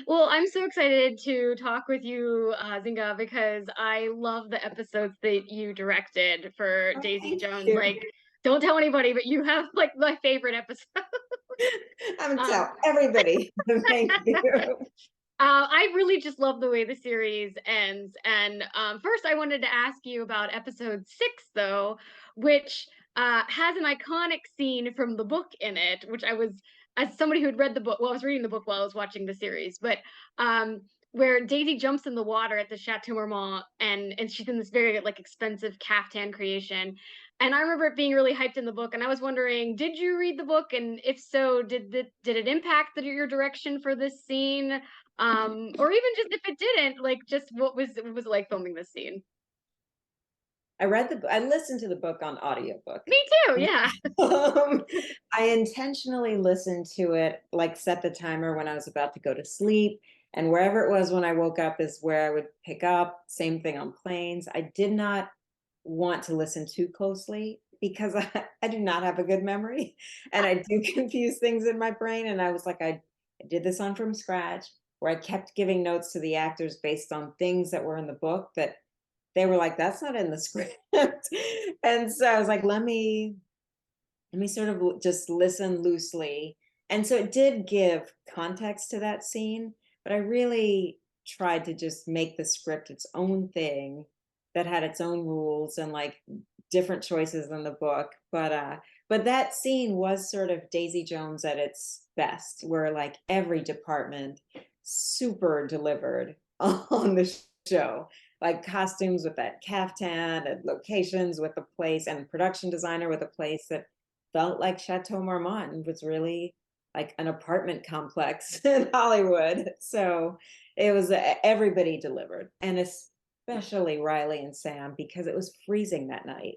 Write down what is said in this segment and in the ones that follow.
Well, I'm so excited to talk with you, Zinga, because I love the episodes that you directed for Oh, Daisy thank Jones. you. Like, don't tell anybody, but you have like my favorite episode. I'm gonna Um, tell everybody. Thank you. I really just love the way the series ends. And first, I wanted to ask you about episode 6, though, which has an iconic scene from the book in it, which I was, as somebody who had read the book, well, I was reading the book while I was watching the series, but where Daisy jumps in the water at the Chateau Marmont, and she's in this very like expensive caftan creation. And I remember it being really hyped in the book, and I was wondering, did you read the book? And if so, did it impact your direction for this scene? Or even just if it didn't, like, just what was it like filming this scene? I listened to the book on audiobook. Me too, yeah. Um, I intentionally listened to it, like set the timer when I was about to go to sleep. And wherever it was when I woke up is where I would pick up. Same thing on planes. I did not want to listen too closely because I do not have a good memory and I do confuse things in my brain. And I was like, I did this on from scratch where I kept giving notes to the actors based on things that were in the book that they were like, that's not in the script. And so I was like, let me sort of just listen loosely. And so it did give context to that scene, but I really tried to just make the script its own thing that had its own rules and like different choices than the book. But that scene was sort of Daisy Jones at its best, where like every department super delivered on the show, like costumes with that caftan and locations with the place and production designer with a place that felt like Chateau Marmont was really like an apartment complex in Hollywood. So it was everybody delivered, and especially Riley and Sam because it was freezing that night.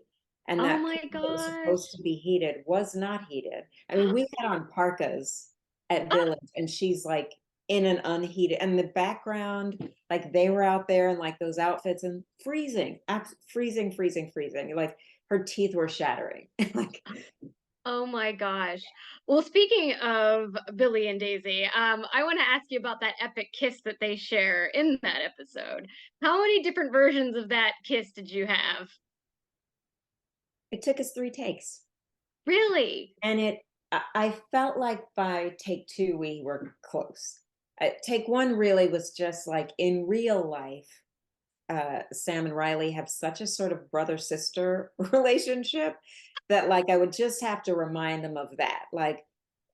And Oh that my pool that was supposed gosh. to be heated was not heated. I mean, we had on parkas at Village, and she's like in an unheated, and the background, like they were out there in like those outfits and freezing, freezing, freezing, freezing. Like her teeth were shattering. Like Oh my gosh. Well, speaking of Billy and Daisy, I want to ask you about that epic kiss that they share in that episode. How many different versions of that kiss did you have? it took us 3 takes. Really? And I felt like by take two, we were close. Take one really was just like in real life, Sam and Riley have such a sort of brother sister relationship that like I would just have to remind them of that. Like,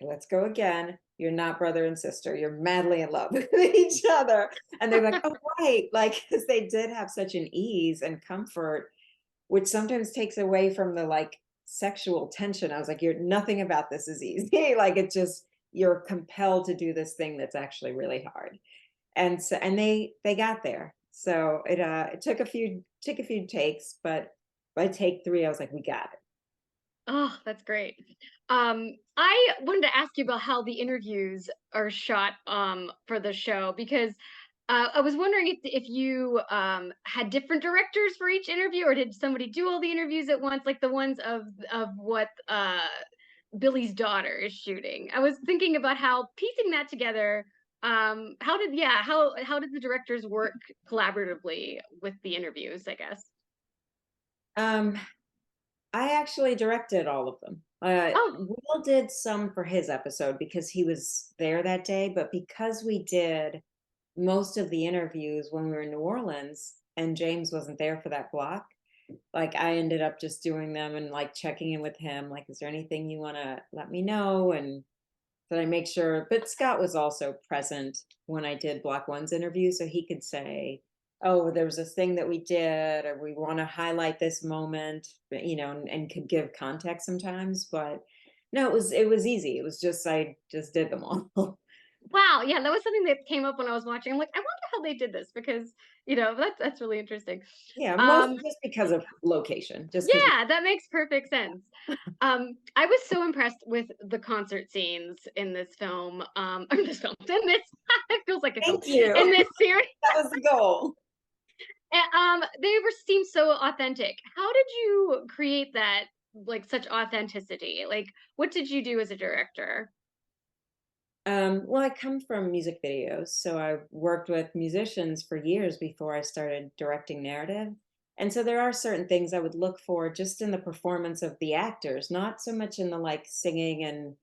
let's go again. You're not brother and sister. You're madly in love with each other. And they're like, oh, right. Like, because they did have such an ease and comfort, which sometimes takes away from the like sexual tension. I was like, you're nothing about this is easy. Like, it just, you're compelled to do this thing that's actually really hard. And so, and they got there. So it took a few takes, but by take three, I was like, we got it. Oh, that's great. I wanted to ask you about how the interviews are shot for the show because I was wondering if you had different directors for each interview, or did somebody do all the interviews at once, like the ones of what Billy's daughter is shooting. I was thinking about how piecing that together. How did the directors work collaboratively with the interviews? I guess. Um, I actually directed all of them. Oh, Will did some for his episode because he was there that day, but because we did most of the interviews when we were in New Orleans and James wasn't there for that block, like I ended up just doing them and like checking in with him, like, is there anything you want to let me know? And that I make sure, but Scott was also present when I did Block One's interview, so he could say, oh, there was this thing that we did, or we want to highlight this moment, and could give context sometimes. But no, it was easy. It was just I just did them all. wow, yeah, that was something that came up when I was watching. I'm like, I wonder how they did this because that's really interesting. Yeah, most Um, just because of location, just because. yeah, that makes perfect sense. I was so impressed with the concert scenes in this film. In this film, in this it feels like a film Thank you. in this series. That was the goal. They were seem so authentic. How did you create that, like such authenticity? Like, what did you do as a director? Well, I come from music videos, so I worked with musicians for years before I started directing narrative. And so there are certain things I would look for just in the performance of the actors, not so much in the like singing and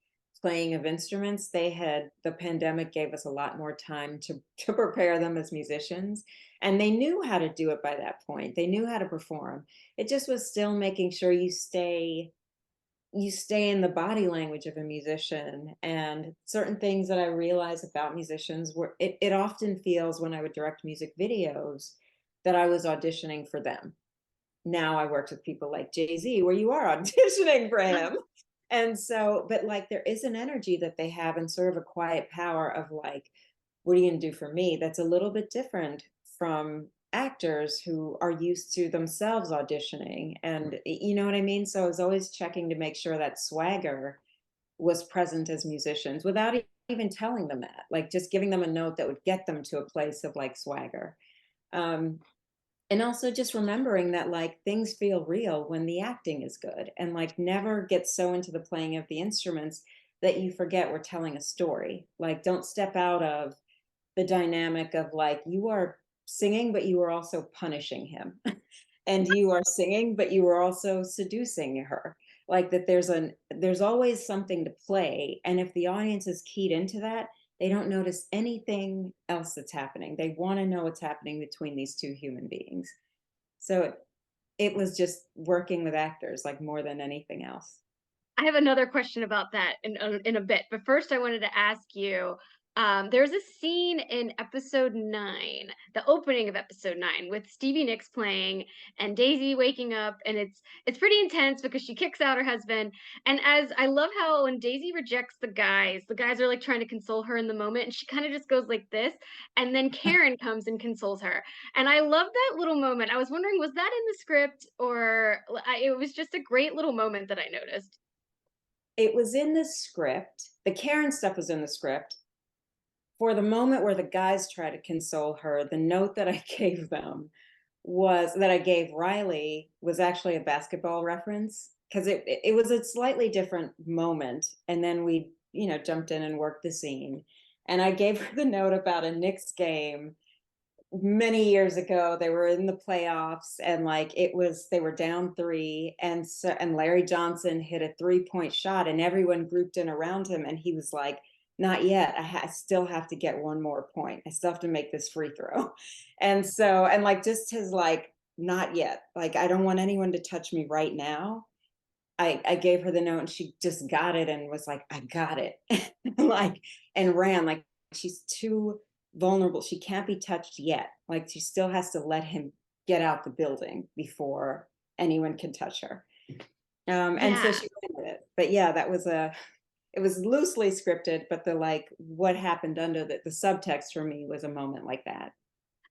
playing of instruments. The pandemic gave us a lot more time to to prepare them as musicians, and they knew how to do it by that point. They knew how to perform. It just was still making sure you stay in the body language of a musician, and certain things that I realize about musicians were it often feels when I would direct music videos that I was auditioning for them. Now I worked with people like Jay-Z where you are auditioning for him. And so, but like there is an energy that they have and sort of a quiet power of like, what are you gonna do for me? That's a little bit different from actors who are used to themselves auditioning. And you know what I mean? So I was always checking to make sure that swagger was present as musicians without even telling them that, like just giving them a note that would get them to a place of like swagger. Um, and also just remembering that like things feel real when the acting is good, and like never get so into the playing of the instruments that you forget we're telling a story. Like don't step out of the dynamic of like you are singing but you are also punishing him, and you are singing but you are also seducing her. Like that there's always something to play, and if the audience is keyed into that, they don't notice anything else that's happening. They want to know what's happening between these two human beings. So it was just working with actors like more than anything else. I have another question about that in a bit, but first I wanted to ask you. There's a scene in episode 9, the opening of episode 9, with Stevie Nicks playing and Daisy waking up, and it's pretty intense because she kicks out her husband. And as I love how when Daisy rejects the guys are like trying to console her in the moment, and she kind of just goes like this, and then Karen comes and consoles her. And I love that little moment. I was wondering, was that in the script, or it was just a great little moment that I noticed. It was in the script. The Karen stuff was in the script. For the moment where the guys try to console her, the note that I gave them was that I gave Riley was actually a basketball reference because it was a slightly different moment, and then we jumped in and worked the scene, and I gave her the note about a Knicks game many years ago. They were in the playoffs, and like they were down three, and Larry Johnson hit a 3-point shot and everyone grouped in around him, and he was like, not yet. I still have to get one more point. I still have to make this free throw. And like just his like, not yet, like I don't want anyone to touch me right now. I gave her the note and she just got it and was like, I got it. Like, and ran. Like she's too vulnerable. She can't be touched yet. Like she still has to let him get out the building before anyone can touch her. And so Yeah. she ran with it. But yeah, it was loosely scripted, but the like what happened under the subtext for me was a moment like that.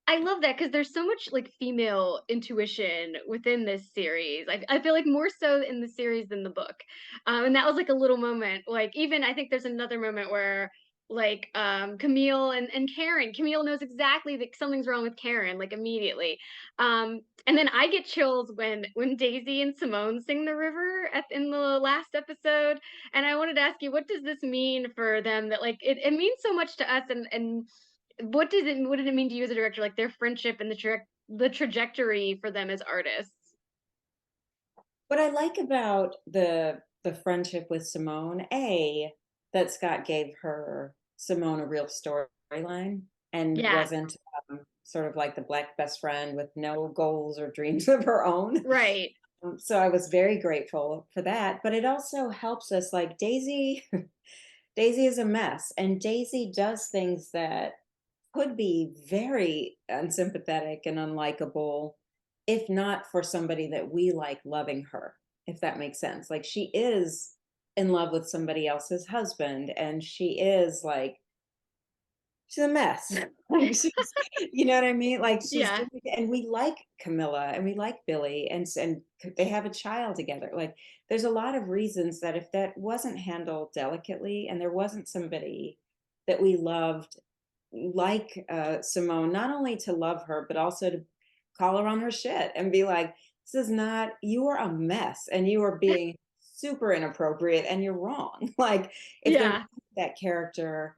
I love that because there's so much like female intuition within this series. I feel like more so in the series than the book. And that was like a little moment. Like even I think there's another moment where like Camille and Karen, Camille knows exactly that something's wrong with Karen, like immediately. And then I get chills when Daisy and Simone sing the river in the last episode. And I wanted to ask you, what does this mean for them that like it means so much to us, and what did it mean to you as a director, like their friendship and the trajectory for them as artists? What I like about the friendship with Simone, that Scott gave her Simone a real storyline and Yeah, wasn't sort of like the black best friend with no goals or dreams of her own. right. So I was very grateful for that. But it also helps us like Daisy. Daisy is a mess, and Daisy does things that could be very unsympathetic and unlikable if not for somebody that we like loving her, if that makes sense. Like she is in love with somebody else's husband, and she is like she's a mess. Like she's, you know what I mean? Like she's Yeah. doing, and we like Camilla and we like Billy, and they have a child together. Like there's a lot of reasons that if that wasn't handled delicately and there wasn't somebody that we loved like Simone, not only to love her, but also to call her on her shit and be like, this is not, you are a mess and you are being super inappropriate and you're wrong. Like, if there was Yeah. that character,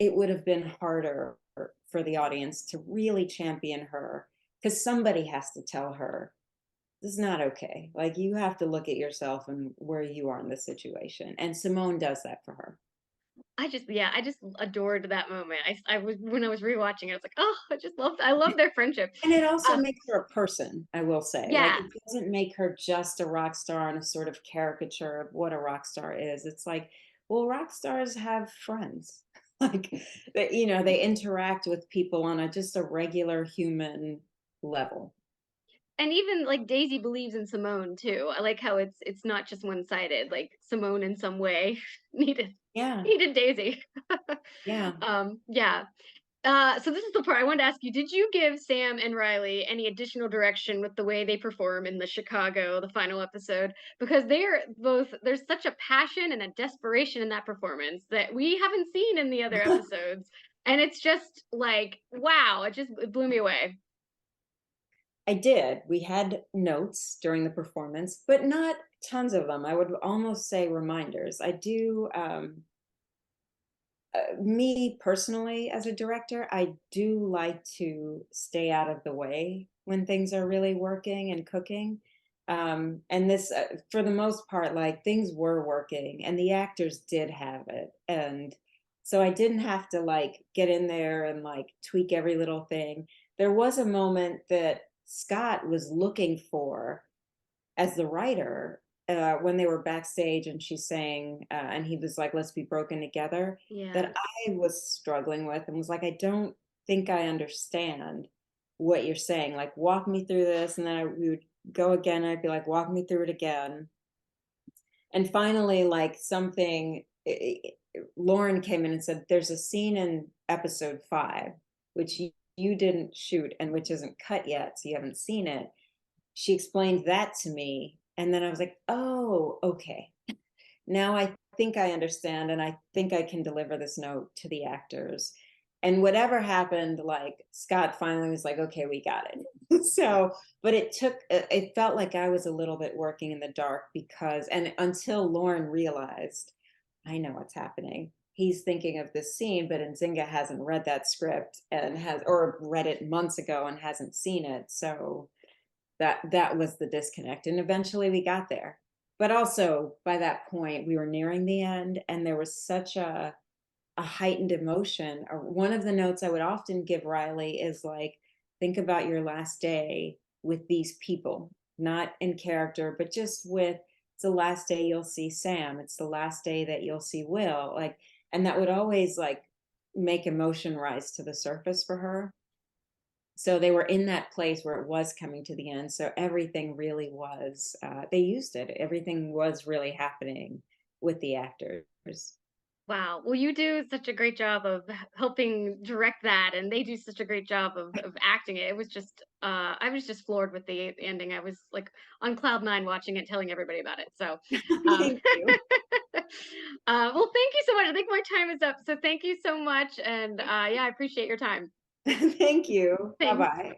it would have been harder for the audience to really champion her, because somebody has to tell her this is not okay. Like, you have to look at yourself and where you are in the situation. And Simone does that for her. Yeah, I just adored that moment. I was when I was rewatching it, I was like, oh, I love their friendship. And it also Uh, makes her a person, I will say. Like, yeah, it doesn't make her just a rock star and a sort of caricature of what a rock star is. It's like, well, rock stars have friends. Like, they interact with people on a just a regular human level. and even like Daisy believes in Simone too. I like how it's not just one sided. Like Simone in some way needed Yeah, needed Daisy. yeah. Yeah. So this is the part I wanted to ask you. Did you give Sam and Riley any additional direction with the way they perform in the final episode? Because there's such a passion and a desperation in that performance that we haven't seen in the other episodes. And it's just like, wow, it blew me away. I did. We had notes during the performance, but not tons of them. I would almost say reminders. I do, me personally as a director, I do like to stay out of the way when things are really working and cooking. And this, for the most part, like, things were working and the actors did have it. And so I didn't have to like get in there and like tweak every little thing. There was a moment that Scott was looking for as the writer, when they were backstage and she's saying, and he was like, let's be broken together, Yeah. that I was struggling with and was like, I don't think I understand what you're saying. Like, walk me through this. And then we would go again. I'd be like, walk me through it again. And finally, like, Lauren came in and said, there's a scene in episode 5, which you didn't shoot and which isn't cut yet. So you haven't seen it. She explained that to me, and then I was like, "Oh, okay. Now I think I understand, and I think I can deliver this note to the actors." And whatever happened, like, Scott finally was like, "Okay, we got it." So, but it felt like I was a little bit working in the dark, because and until Lauren realized, "I know what's happening. He's thinking of this scene, but Nzinga hasn't read that script and has or read it months ago and hasn't seen it." So that was the disconnect, and eventually we got there. But also by that point we were nearing the end, and there was such a heightened emotion. One of the notes I would often give Riley is like, think about your last day with these people, not in character, but just with, it's the last day you'll see Sam, it's the last day that you'll see Will, like, and that would always like make emotion rise to the surface for her. So they were in that place where it was coming to the end. So everything really was, they used it. Everything was really happening with the actors. Wow. Well, you do such a great job of helping direct that, and they do such a great job of acting it. It was just, I was just floored with the ending. I was like on cloud nine watching it, telling everybody about it. So, um, Thank you. well, thank you so much. I think my time is up. So thank you so much, and yeah, I appreciate your time. Thank you. Bye Thanks. bye.